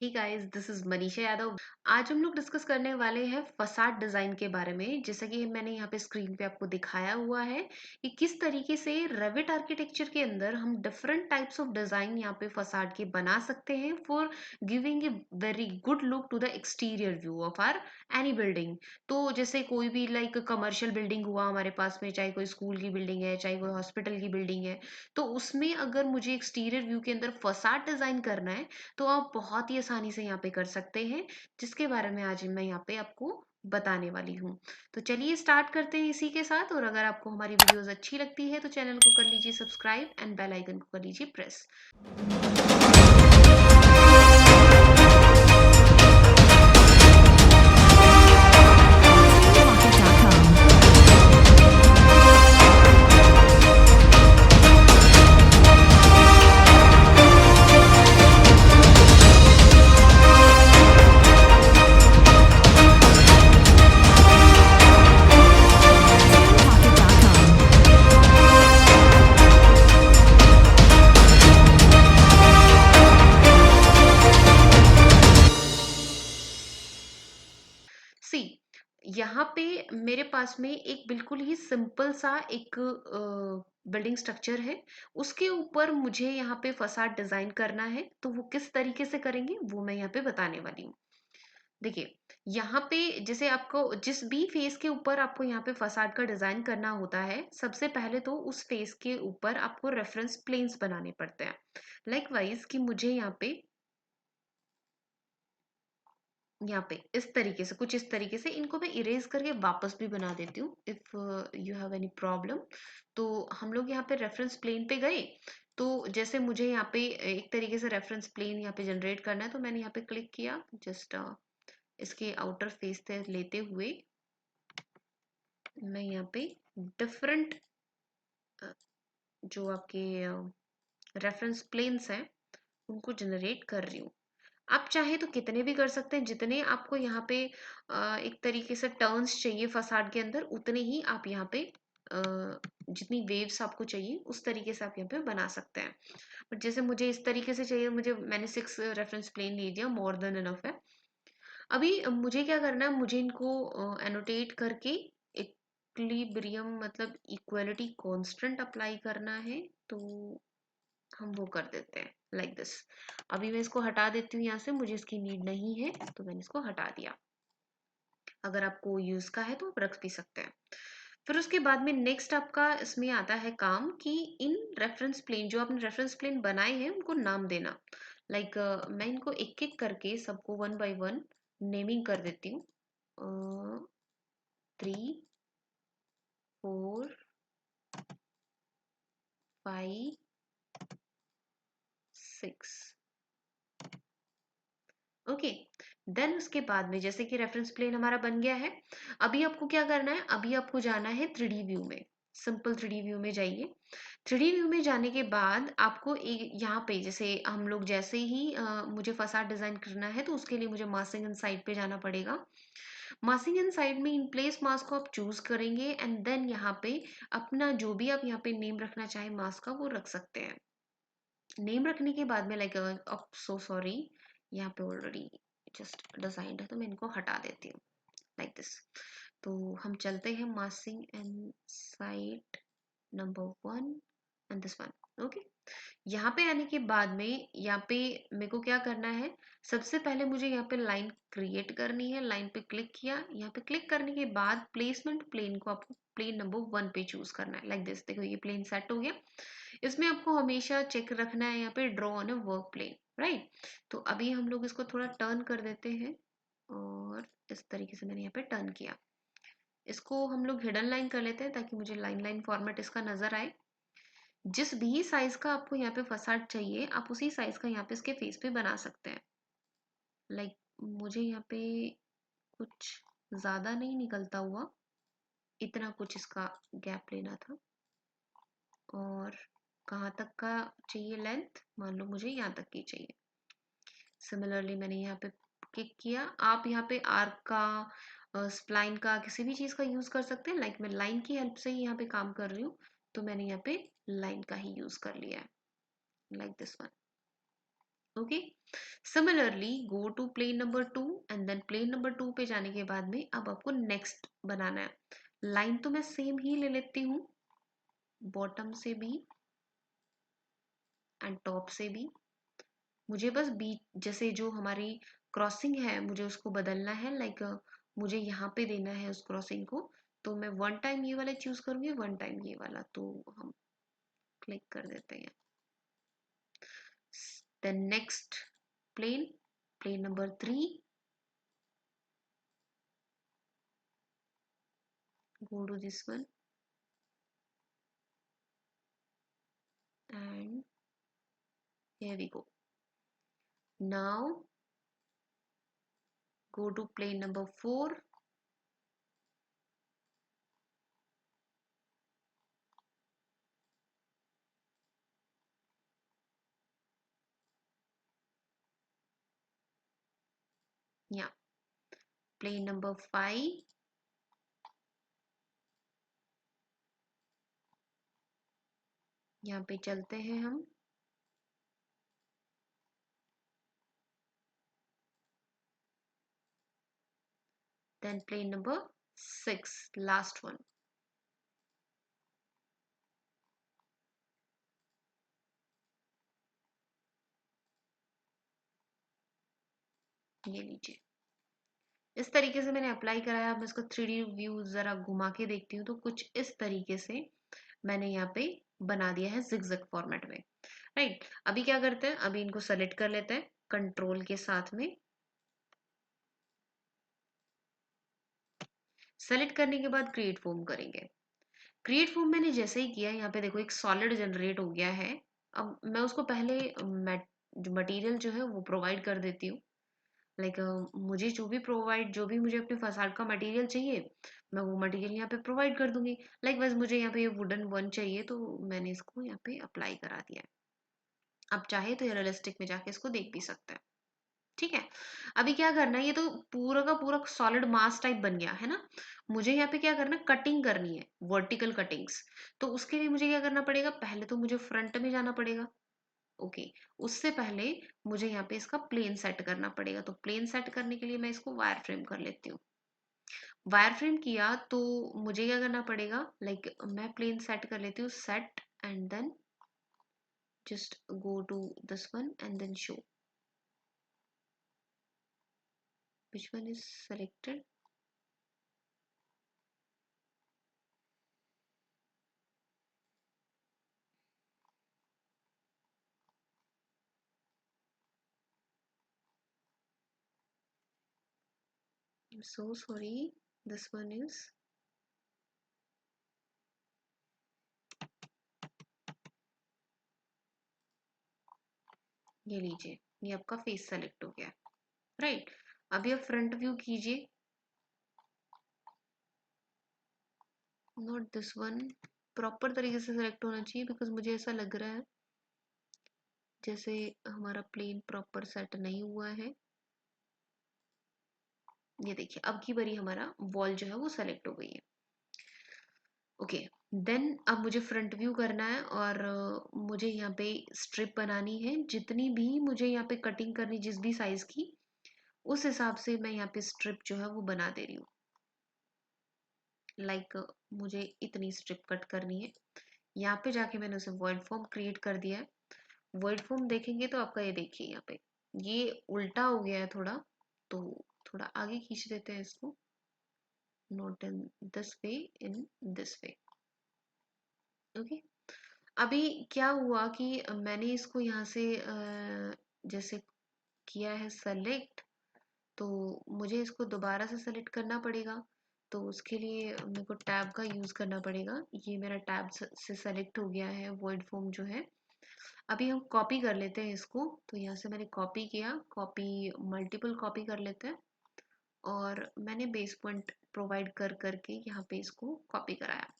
Hey guys, this is Manisha Yadav. आज हम लोग डिस्कस करने वाले हैं फसाड डिजाइन के बारे में। जैसा कि मैंने यहाँ पे स्क्रीन पे आपको दिखाया हुआ है कि किस तरीके से रेविट आर्किटेक्चर के अंदर हम डिफरेंट टाइप्स ऑफ डिजाइन यहाँ पे फसाड के बना सकते हैं for giving a very good look to the exterior view of or any building. तो जैसे कोई भी लाइक कमर्शियल बिल्डिंग हुआ हमारे पास में, चाहे कोई स्कूल की बिल्डिंग है, चाहे कोई हॉस्पिटल की बिल्डिंग है, तो उसमें अगर मुझे एक्सटीरियर व्यू के अंदर फसाड डिजाइन करना है तो आप बहुत ही आसानी से यहाँ पे कर सकते हैं, जिसके बारे में आज मैं यहाँ पे आपको बताने वाली हूँ। तो चलिए स्टार्ट करते हैं इसी के साथ। और अगर आपको हमारी वीडियोस अच्छी लगती है तो चैनल को कर लीजिए सब्सक्राइब एंड बेल आइकन को कर लीजिए प्रेस। सी, यहाँ पे मेरे पास में एक बिल्कुल ही सिंपल सा एक बिल्डिंग स्ट्रक्चर है। उसके ऊपर मुझे यहाँ पे फसाड डिजाइन करना है, तो वो किस तरीके से करेंगे वो मैं यहाँ पे बताने वाली हूँ। देखिए, यहाँ पे जैसे आपको जिस भी फेस के ऊपर आपको यहाँ पे फसाड का डिजाइन करना होता है, सबसे पहले तो उस फेस के ऊपर आपको रेफरेंस प्लेन्स बनाने पड़ते हैं। लाइकवाइज कि मुझे यहाँ पे इस तरीके से, कुछ इस तरीके से इनको मैं इरेज करके वापस भी बना देती हूँ if you have any problem. तो हम लोग यहाँ पे रेफरेंस प्लेन पे गए। तो जैसे मुझे यहाँ पे एक तरीके से रेफरेंस प्लेन यहाँ पे जनरेट करना है, तो मैंने यहाँ पे क्लिक किया। जस्ट इसके आउटर फेस से लेते हुए मैं यहाँ पे डिफरेंट जो आपके रेफरेंस प्लेन्स हैं उनको जनरेट कर रही हूँ। आप चाहे तो कितने भी कर सकते हैं, जितने आपको यहाँ पे एक तरीके से टर्न्स चाहिए फसाड के अंदर, उतने ही आप यहाँ पे जितनी वेव्स आपको चाहिए उस तरीके से आप यहाँ पे बना सकते हैं। बट जैसे मुझे इस तरीके से चाहिए, मैंने 6 रेफरेंस प्लेन ले दिया, मोर देन इनफ है। अभी मुझे क्या करना है, मुझे इनको एनोटेट करके इक्विलिब्रियम मतलब इक्वलिटी कांस्टेंट अप्लाई करना है। तो हम वो कर देते हैं लाइक दिस। अभी मैं इसको हटा देती हूँ यहाँ से, मुझे इसकी नीड नहीं है तो मैंने इसको हटा दिया। अगर आपको यूज का है तो आप रख भी सकते हैं। फिर उसके बाद में नेक्स्ट आपका इसमें आता है काम कि इन रेफरेंस प्लेन, जो आपने रेफरेंस प्लेन बनाए हैं उनको नाम देना। लाइक मैं इनको एक एक करके सबको वन बाय वन नेमिंग कर देती हूँ। 3 4 5 6। ओके, देन उसके बाद में जैसे कि रेफरेंस प्लेन हमारा बन गया है। अभी आपको क्या करना है, अभी आपको जाना है 3D व्यू में। सिंपल 3D व्यू में जाइए। 3D व्यू में जाने के बाद आपको यहाँ पे जैसे हम लोग जैसे ही मुझे फसाड डिजाइन करना है तो उसके लिए मुझे मास्किंग एंड साइड पे जाना पड़ेगा। मास्किंग एंड साइड में इन प्लेस मास्क को आप चूज करेंगे एंड देन यहाँ पे अपना जो भी आप यहाँ पे नेम रखना चाहे मास्क का वो रख सकते हैं। नेम रखने के बाद में लाइक सो सॉरी, यहाँ पे ऑलरेडी जस्ट डिजाइंड है तो मैं इनको हटा देती हूँ लाइक दिस। तो हम चलते हैं मासिंग and site number 1 and this one. Okay, यहाँ पे आने के बाद में यहाँ पे मेरे को क्या करना है, सबसे पहले मुझे यहाँ पे लाइन क्रिएट करनी है। लाइन पे क्लिक किया, यहाँ पे क्लिक करने के बाद प्लेसमेंट प्लेन को आपको प्लेन नंबर 1 पे चूज करना है लाइक दिस। देखो ये प्लेन सेट हो गया। इसमें आपको हमेशा चेक रखना है यहाँ पे draw on a work plane, right. तो अभी हम लोग इसको थोड़ा टर्न कर देते हैं और इस तरीके से मैंने यहाँ पे टर्न किया। इसको हम लोग हिडन लाइन कर लेते हैं ताकि मुझे लाइन लाइन फॉर्मेट इसका नजर आए। जिस भी साइज का आपको यहाँ पे फसाड चाहिए आप उसी साइज का यहाँ पे इसके फेस पे बना सकते हैं। लाइक मुझे यहाँ पे कुछ ज्यादा नहीं निकलता हुआ, इतना कुछ इसका गैप लेना था। और कहाँ तक का चाहिए लेंथ, मान लो मुझे यहाँ तक की चाहिए। सिमिलरली मैंने यहाँ पे क्लिक किया। आप यहाँ पे आर्क का, स्प्लाइन का, किसी भी चीज का यूज कर सकते हैं। लाइक मैं लाइन की हेल्प से ही यहाँ पे काम कर रही हूँ तो मैंने यहाँ पे लाइन का ही यूज कर लिया है like this one. Okay. Similarly go to plane number 2 and then plane number 2 पे जाने के बाद में अब आपको नेक्स्ट बनाना है। लाइन तो मैं सेम ही ले लेती हूँ, बॉटम से भी एंड टॉप से भी। मुझे बस बीच जैसे जो हमारी क्रॉसिंग है मुझे उसको बदलना है, लाइक मुझे यहाँ पे देना है उस क्रॉसिंग को। तो मैं वन टाइम ये वाला चूज करूंगी, वन टाइम ये वाला, तो हम क्लिक कर देते हैं। Then next plane, plane number 3, go to this one and here we go. Now go to plane number 4, yeah, plane number 5, यहाँ पे चलते हैं हम। Then plane number 6, last one, ये लीजिए। इस तरीके से मैंने अप्लाई कराया। मैं इसको 3D व्यू जरा घुमा के देखती हूँ, तो कुछ इस तरीके से मैंने यहाँ पे बना दिया है जिगजैग फॉर्मेट में। राइट, अभी क्या करते हैं, अभी इनको सेलेक्ट कर लेते हैं कंट्रोल के साथ में। सेलेक्ट करने के बाद क्रिएट फॉर्म करेंगे। क्रिएट फॉर्म मैंने जैसे ही किया, यहाँ पे देखो एक सॉलिड जनरेट हो गया है। अब मैं उसको पहले मटेरियल जो है वो प्रोवाइड कर देती हूँ। लाइक मुझे जो भी मुझे अपने फसाड का मटेरियल चाहिए, मैं वो मटेरियल यहाँ पे प्रोवाइड कर दूंगी। लाइक बस मुझे यहाँ पे ये वुडन वन चाहिए, तो मैंने इसको यहाँ पे अप्लाई करा दिया है। आप चाहे तो रियलिस्टिक में जाके इसको देख भी सकते हैं। ठीक है, अभी क्या करना है, ये तो पूरा का पूरा सॉलिड मास टाइप बन गया है ना। मुझे यहाँ पे क्या करना है, कटिंग करनी है, वर्टिकल कटिंग्स। तो उसके लिए मुझे क्या करना पड़ेगा, पहले तो मुझे फ्रंट में जाना पड़ेगा। ओके, उससे पहले मुझे यहाँ पे इसका प्लेन सेट करना पड़ेगा। तो प्लेन सेट करने के लिए मैं इसको वायर फ्रेम कर लेती हूँ। वायर फ्रेम किया तो मुझे क्या करना पड़ेगा, लाइक मैं प्लेन सेट कर लेती हूँ, set and then just go to this one and then show which one is selected. I'm so sorry, this one is, ये लीजिए, ये आपका फेस सेलेक्ट हो गया। राइट, अभी आप फ्रंट व्यू कीजिए, नॉट दिस वन, प्रॉपर तरीके से सेलेक्ट होना चाहिए, बिकॉज मुझे ऐसा लग रहा है जैसे हमारा प्लेन प्रॉपर सेट नहीं हुआ है। ये देखिए, अब की बारी हमारा वॉल जो है वो सेलेक्ट हो गई है। ओके, देन अब मुझे फ्रंट व्यू करना है और मुझे यहाँ पे स्ट्रिप बनानी है। जितनी भी मुझे यहाँ पे कटिंग करनी, जिस भी साइज की, उस हिसाब से मैं यहाँ पे स्ट्रिप जो है वो बना दे रही हूँ। लाइक मुझे इतनी स्ट्रिप कट करनी है। यहाँ पे जाके मैंने उसे वॉइड फॉर्म क्रिएट कर दिया है। वॉइड फॉर्म देखेंगे तो आपका ये देखिए यहाँ पे ये उल्टा हो गया है थोड़ा, तो थोड़ा आगे खींच देते हैं इसको, not in this way, in this way. Okay, अभी क्या हुआ कि मैंने इसको यहाँ से जैसे किया है सेलेक्ट, तो मुझे इसको दोबारा से सेलेक्ट करना पड़ेगा। तो उसके लिए मेरे को टैब का यूज़ करना पड़ेगा। ये मेरा टैब से सेलेक्ट हो गया है वॉइड फॉर्म जो है। अभी हम कॉपी कर लेते हैं इसको। तो यहाँ से मैंने कॉपी किया, कॉपी मल्टीपल कॉपी कर लेते हैं, और मैंने बेस पॉइंट प्रोवाइड कर करके यहाँ पे इसको कॉपी कराया।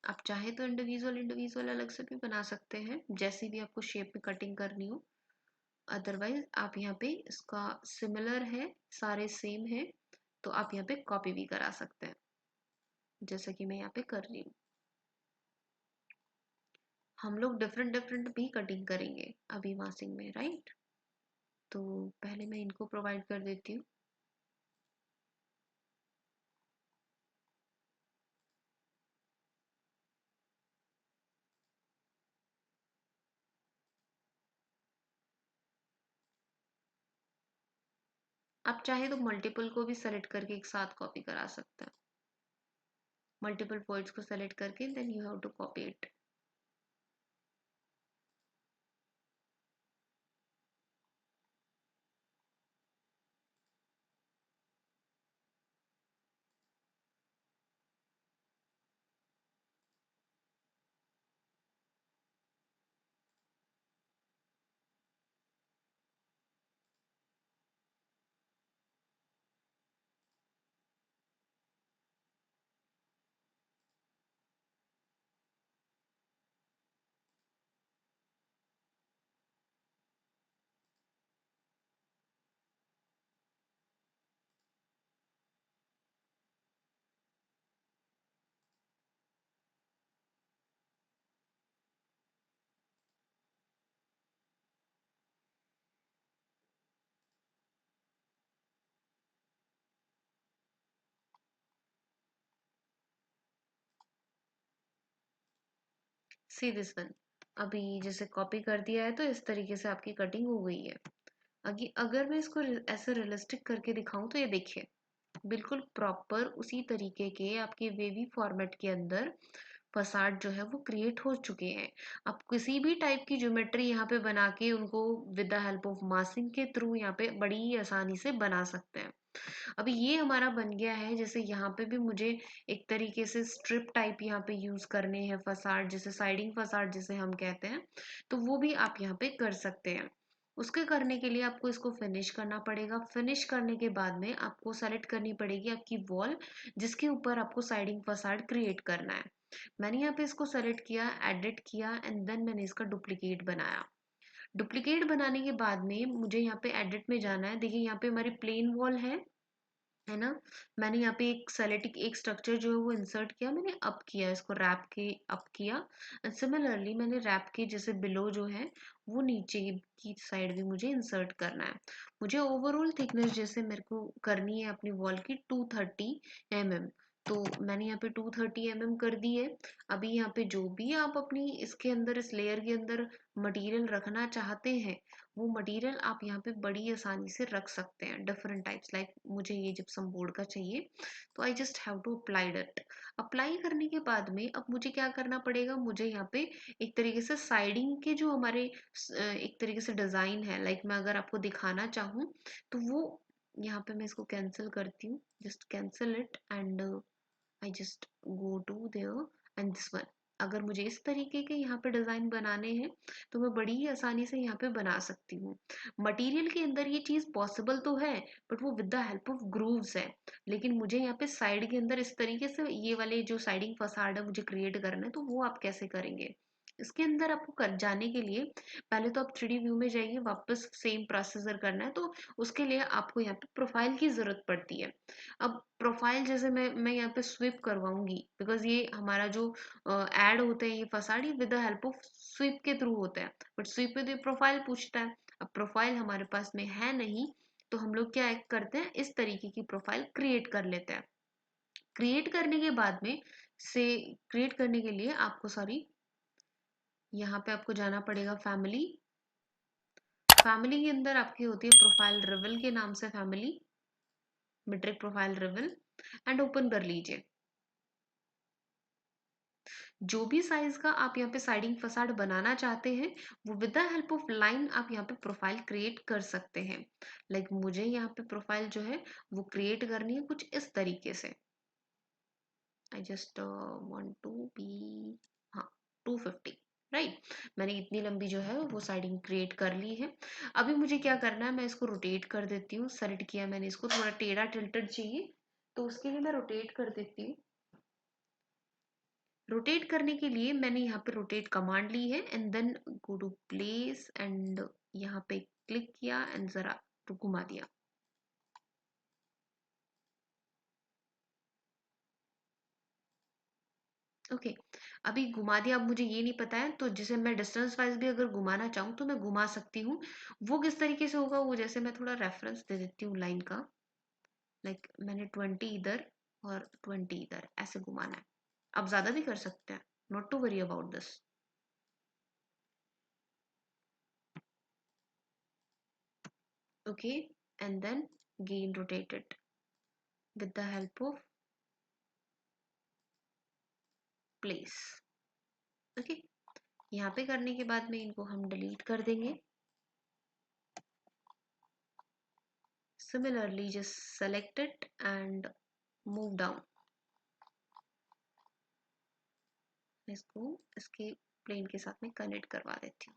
आप चाहे तो इंडिविजुअल इंडिविजुअल अलग से भी बना सकते हैं, जैसी भी आपको शेप में कटिंग करनी हो। अदरवाइज आप यहाँ पे इसका सिमिलर है, सारे सेम है, तो आप यहाँ पे कॉपी भी करा सकते हैं, जैसा कि मैं यहाँ पे कर रही हूँ। हम लोग डिफरेंट डिफरेंट भी कटिंग करेंगे अभी मासिंग में, राइट? तो पहले मैं इनको प्रोवाइड कर देती हूँ। आप चाहे तो मल्टीपल को भी सेलेक्ट करके एक साथ कॉपी करा सकते हैं। मल्टीपल फोल्ड्स को सेलेक्ट करके then you have to copy it. See this one. अभी जैसे कॉपी कर दिया है तो इस तरीके से आपकी कटिंग हो गई है। अगर मैं इसको ऐसे रियलिस्टिक करके दिखाऊं तो ये देखिए, बिल्कुल प्रॉपर उसी तरीके के आपके वेवी फॉर्मेट के अंदर फसाड जो है वो क्रिएट हो चुके हैं। आप किसी भी टाइप की ज्योमेट्री यहाँ पे बना के उनको विद द हेल्प ऑफ मासिंग के थ्रू यहाँ पे बड़ी आसानी से बना सकते हैं। अभी ये हमारा बन गया है। जैसे यहाँ पे भी मुझे एक तरीके से स्ट्रिप टाइप यहाँ पे यूज करने हैं फसाड, जैसे साइडिंग फसाड जिसे हम कहते हैं, तो वो भी आप यहाँ पे कर सकते हैं। उसके करने के लिए आपको इसको फिनिश करना पड़ेगा। फिनिश करने के बाद में आपको सेलेक्ट करनी पड़ेगी आपकी वॉल जिसके ऊपर आपको साइडिंग फसाड क्रिएट करना है। मैंने यहाँ पे इसको सेलेक्ट किया, एडिट किया एंड देन मैंने इसका डुप्लीकेट बनाया। डुप्लीकेट बनाने के बाद में मुझे यहाँ पे एडिट में जाना है। देखिए यहाँ पे हमारी प्लेन वॉल है ना। मैंने यहाँ पे एक सेलेटिक एक स्ट्रक्चर जो है वो इंसर्ट किया, मैंने अप किया, इसको रैप के अप किया एंड सिमिलरली मैंने रैप के जैसे बिलो जो है वो नीचे की साइड भी मुझे इंसर्ट करना है। मुझे ओवरऑल थिकनेस जैसे मेरे को करनी है अपनी वॉल की 230 mm, तो मैंने यहाँ पे 230 mm कर दी है। अभी यहाँ पे जो भी आप अपनी इसके अंदर इस लेयर के अंदर मटेरियल रखना चाहते हैं वो मटेरियल आप यहाँ पे बड़ी आसानी से रख सकते हैं। डिफरेंट टाइप्स, लाइक मुझे ये जिप्सम बोर्ड का चाहिए तो I just have to apply it. Apply करने के बाद में अब मुझे क्या करना पड़ेगा, मुझे यहाँ पे एक तरीके से साइडिंग के जो हमारे एक तरीके से डिजाइन है, लाइक मैं अगर आपको दिखाना चाहूँ तो वो यहाँ पे मैं इसको कैंसिल करती हूँ, just cancel it and I just go to there and this one. अगर मुझे इस तरीके के यहाँ पे डिजाइन बनाने हैं तो मैं बड़ी ही आसानी से यहाँ पे बना सकती हूँ। मटेरियल के अंदर ये चीज पॉसिबल तो है बट वो with the help of grooves है। लेकिन मुझे यहाँ पे साइड के अंदर इस तरीके से ये वाले जो साइडिंग फसाड है मुझे क्रिएट करना है, तो वो आप कैसे करेंगे? इसके अंदर आपको कर जाने के लिए पहले तो आप 3D व्यू में जाइए, वापस सेम प्रोसीजर करना है तो उसके लिए आपको यहाँ पे प्रोफाइल की जरूरत पड़ती है। अब प्रोफाइल जैसे मैं यहाँ पे स्विप करवाऊंगी बिकॉज ये हमारा जो ऐड होता है ये फसाड ये with the help of sweep के थ्रू होता है, बट स्विप में तो प्रोफाइल पूछता है। अब प्रोफाइल हमारे पास में है नहीं तो हम लोग क्या करते हैं, इस तरीके की प्रोफाइल क्रिएट कर लेते हैं। क्रिएट करने के बाद में से क्रिएट करने के लिए आपको सॉरी यहाँ पे आपको जाना पड़ेगा फैमिली। फैमिली के अंदर आपकी होती है प्रोफाइल रिवल के नाम से family, metric profile reveal and open कर लीजिए। जो भी साइज का आप यहाँ पे साइडिंग फसाड बनाना चाहते हैं वो with the help of line आप यहाँ पे प्रोफाइल क्रिएट कर सकते हैं। लाइक मुझे यहाँ पे प्रोफाइल जो है वो क्रिएट करनी है कुछ इस तरीके से। I just want to be, हाँ, 250, राइट। मैंने इतनी लंबी जो है वो साइडिंग क्रिएट कर ली है। अभी मुझे क्या करना है, मैं इसको रोटेट कर देती हूँ। सेलेक्ट किया मैंने इसको, थोड़ा टेढ़ा टिल्टेड चाहिए तो उसके लिए मैं रोटेट कर देती हूँ। रोटेट करने के लिए मैंने यहाँ पे रोटेट कमांड ली है and then go to place and यहाँ पे क्लिक किया एंड जरा घुमा दिया। ओके। अभी घुमा दिया, अब मुझे ये नहीं पता है, तो जिसे मैं डिस्टेंस वाइज भी अगर घुमाना चाहूँ तो मैं घुमा सकती हूँ। वो किस तरीके से होगा, वो जैसे मैं थोड़ा रेफरेंस दे देती हूँ लाइन का। लाइक मैंने 20 इधर और 20 इधर ऐसे घुमाना है। आप ज्यादा भी कर सकते हैं, not to worry about this. Okay, and then again rotate it with the help of place. Okay, यहाँ पे करने के बाद में इनको हम डिलीट कर देंगे। Similarly, just select it and move down. इसको इसके प्लेन के साथ में कनेक्ट करवा देती हूँ।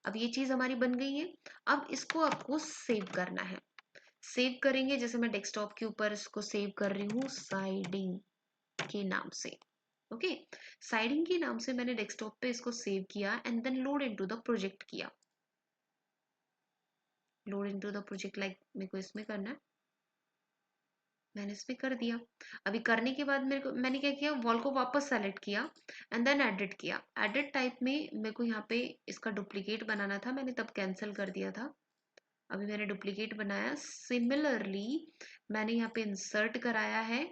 अब ये चीज हमारी बन गई है। अब इसको आपको सेव करना है। सेव करेंगे, जैसे मैं डेस्कटॉप के ऊपर इसको सेव कर रही हूँ साइडिंग के नाम से। ओके, साइडिंग के नाम से मैंने डेस्कटॉप पे इसको सेव किया and then load into the project किया। Load into the project, like मेरे को इसमें करना है, मैंने इसमें कर दिया। अभी करने के बाद मैंने क्या किया, वॉल को वापस सेलेक्ट किया एंड देन एडिट किया। एडिट टाइप में मेरे को यहाँ पे इसका डुप्लीकेट बनाना था, मैंने तब कैंसिल कर दिया था। अभी मैंने डुप्लीकेट बनाया। सिमिलरली मैंने यहाँ पे इंसर्ट कराया है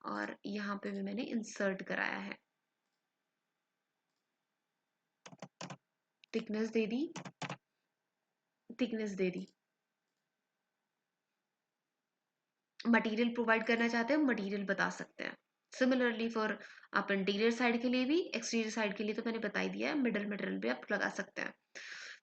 और यहाँ पे भी मैंने इंसर्ट कराया है। थिकनेस दे दी, थिकनेस दे दी। मटेरियल प्रोवाइड करना चाहते हैं, मटेरियल बता सकते हैं। सिमिलरली फॉर आप इंटीरियर साइड के लिए भी, एक्सटीरियर साइड के लिए तो मैंने बता ही दिया है, मिडल मटेरियल भी आप लगा सकते हैं।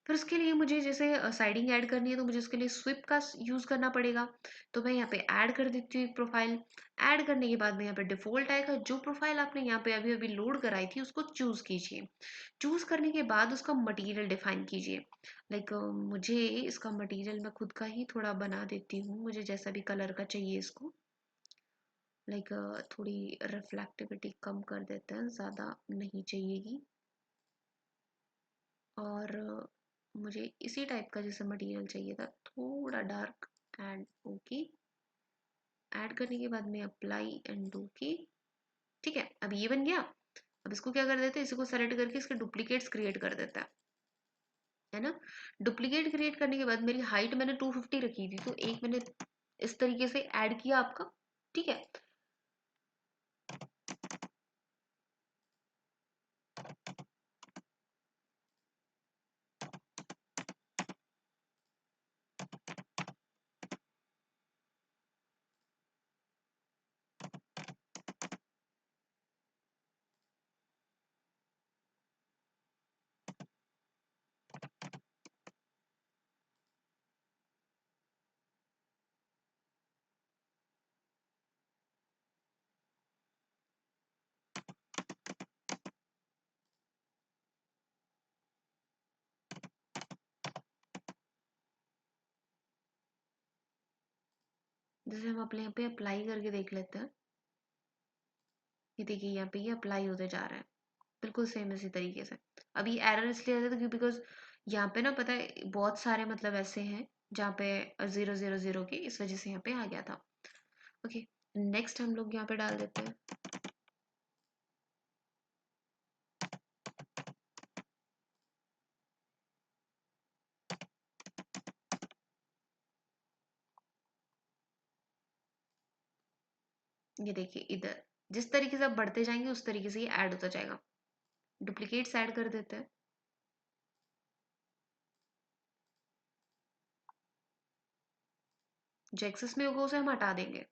फिर उसके लिए मुझे जैसे साइडिंग ऐड करनी है, तो मुझे उसके लिए स्विप का यूज करना पड़ेगा। तो मैं यहाँ पे ऐड कर देती हूँ एक प्रोफाइल। ऐड करने के बाद में यहाँ पे डिफॉल्ट आएगा, जो प्रोफाइल आपने यहाँ पे अभी अभी लोड कराई थी उसको चूज कीजिए। चूज करने के बाद उसका मटेरियल डिफाइन कीजिए। लाइक मुझे इसका मटेरियल मैं खुद का ही थोड़ा बना देती हूँ, मुझे जैसा भी कलर का चाहिए इसको। लाइक थोड़ी रिफ्लेक्टिविटी कम कर देते हैं, ज़्यादा नहीं चाहिएगी। और मुझे इसी टाइप का जैसा मटेरियल चाहिए था, थोड़ा डार्क एंड ओके। ऐड करने के बाद में अप्लाई एंड ओके। ठीक है, अब ये बन गया। अब इसको क्या कर देते हैं, इसको सेलेक्ट करके इसके डुप्लीकेट्स क्रिएट कर देता है ना। डुप्लीकेट क्रिएट करने के बाद मेरी हाइट मैंने 250 रखी थी, तो एक मैंने इस तरीके से ऐड किया आपका। ठीक है, जैसे हम अपने यहाँ पे अप्लाई करके देख लेते हैं। ये देखिए यहाँ पे ये अप्लाई होते जा रहा है, बिल्कुल सेम इसी तरीके से। अभी एरर इसलिए आ जाता है बिकॉज यहाँ पे ना पता है बहुत सारे मतलब ऐसे हैं जहाँ पे 000 के, इस वजह से यहाँ पे आ गया था। ओके, नेक्स्ट हम लोग यहाँ पे डाल देते हैं। ये देखिए इधर जिस तरीके से आप बढ़ते जाएंगे उस तरीके से ये ऐड होता जाएगा। डुप्लीकेट्स ऐड कर देते हैं। जो एक्सेस में होगा उसे हम हटा देंगे।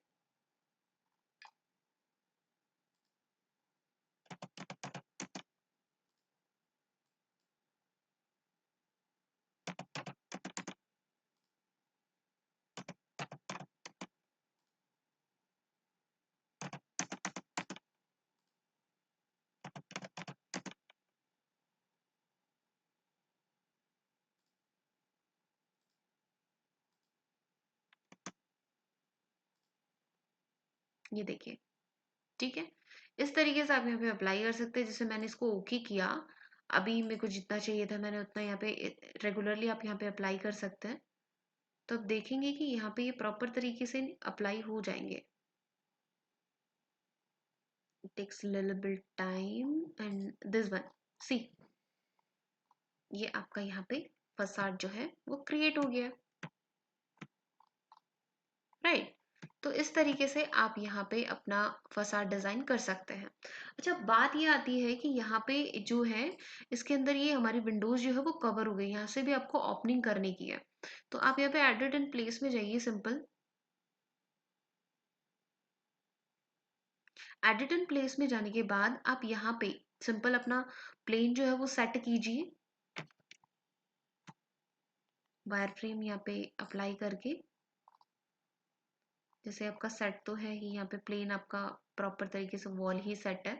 ये देखिए, ठीक है, इस तरीके से आप यहाँ पे अप्लाई कर सकते हैं। जैसे मैंने इसको ओके किया, अभी मेरे को जितना चाहिए था मैंने उतना यहाँ पे, रेगुलरली आप यहाँ पे अप्लाई कर सकते हैं। तो अब देखेंगे कि यहाँ पे ये प्रॉपर तरीके से अप्लाई हो जाएंगे। It takes a little bit time and this one, see, ये आपका यहाँ पे फसाड जो है वो क्रिएट हो गया, राइट। तो इस तरीके से आप यहाँ पे अपना फसाड डिजाइन कर सकते हैं। अच्छा, बात ये आती है कि यहाँ पे जो है इसके अंदर ये हमारी विंडोज जो है वो कवर हो गई, यहाँ से भी आपको ओपनिंग करने की है। तो आप यहाँ पे एडिट एंड प्लेस में जाइए, सिंपल एडिट एंड प्लेस में जाने के बाद आप यहाँ पे सिंपल अपना प्लेन जो है वो सेट कीजिए, वायर फ्रेम यहाँ पे अप्लाई करके। जैसे आपका सेट तो है ही, यहाँ पे प्लेन आपका प्रॉपर तरीके से वॉल ही सेट है।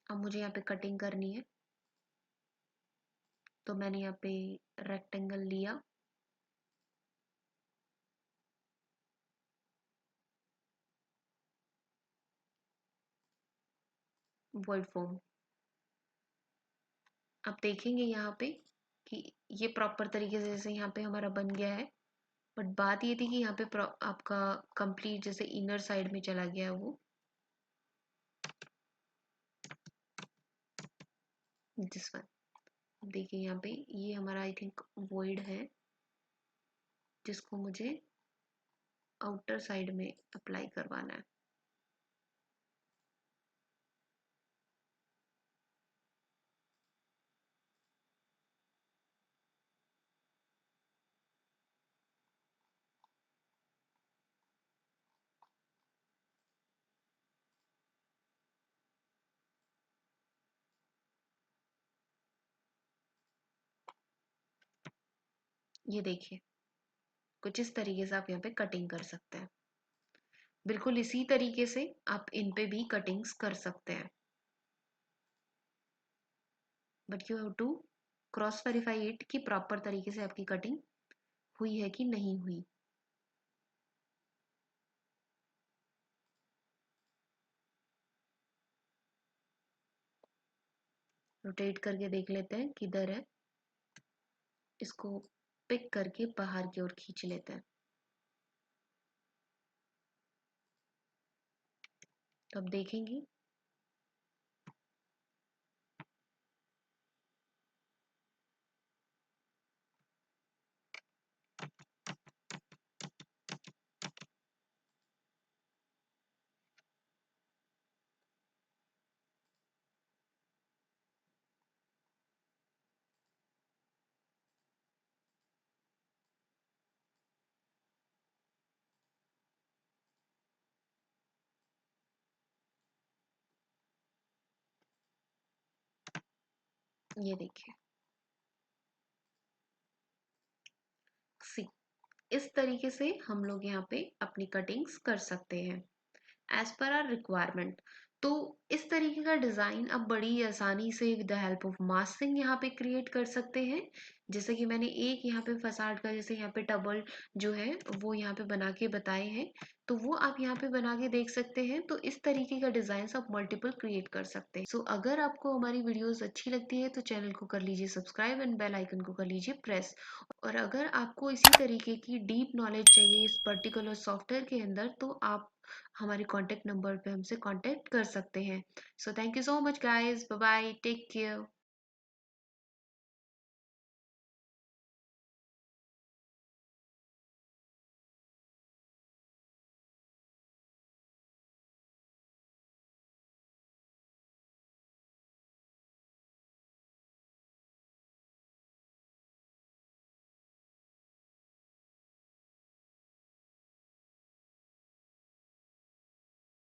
अब मुझे यहाँ पे कटिंग करनी है, तो मैंने यहाँ पे रेक्टेंगल लिया, वॉइड फॉर्म। आप देखेंगे यहाँ पे कि ये प्रॉपर तरीके से जैसे यहाँ पे हमारा बन गया है, बट बात ये थी कि यहाँ पे आपका कंप्लीट जैसे इनर साइड में चला गया है वो, दिस वन। देखिए यहाँ पे ये हमारा आई थिंक वॉइड है, जिसको मुझे आउटर साइड में अप्लाई करवाना है। ये देखिए कुछ इस तरीके से आप यहाँ पे कटिंग कर सकते हैं। बिल्कुल इसी तरीके से आप इन पे भी कटिंग्स कर सकते हैं, but you have to cross verify it कि प्रॉपर तरीके से आपकी कटिंग हुई है कि नहीं हुई। रोटेट करके देख लेते हैं किधर है, इसको पिक करके बाहर की ओर खींच लेते हैं। तो अब देखेंगे ये देखिए, सी, इस तरीके से हम लोग यहाँ पे अपनी कटिंग्स कर सकते हैं एज पर आर रिक्वायरमेंट। तो इस तरीके का डिज़ाइन अब बड़ी आसानी से with the help of masking यहाँ पे क्रिएट कर सकते हैं। जैसे कि मैंने एक यहाँ पे फसाड का जैसे यहाँ पे टबल जो है वो यहाँ पे बना के बताए हैं, तो वो आप यहाँ पे बना के देख सकते हैं। तो इस तरीके का डिज़ाइन आप मल्टीपल क्रिएट कर सकते हैं। सो अगर आपको हमारी वीडियोस अच्छी लगती है तो चैनल को कर लीजिए सब्सक्राइब एंड बेल आइकन को कर लीजिए प्रेस। और अगर आपको इसी तरीके की डीप नॉलेज चाहिए इस पर्टिकुलर सॉफ्टवेयर के अंदर, तो आप हमारे कॉन्टैक्ट नंबर पे हमसे कॉन्टैक्ट कर सकते हैं। So thank you so much guys, bye bye, take care.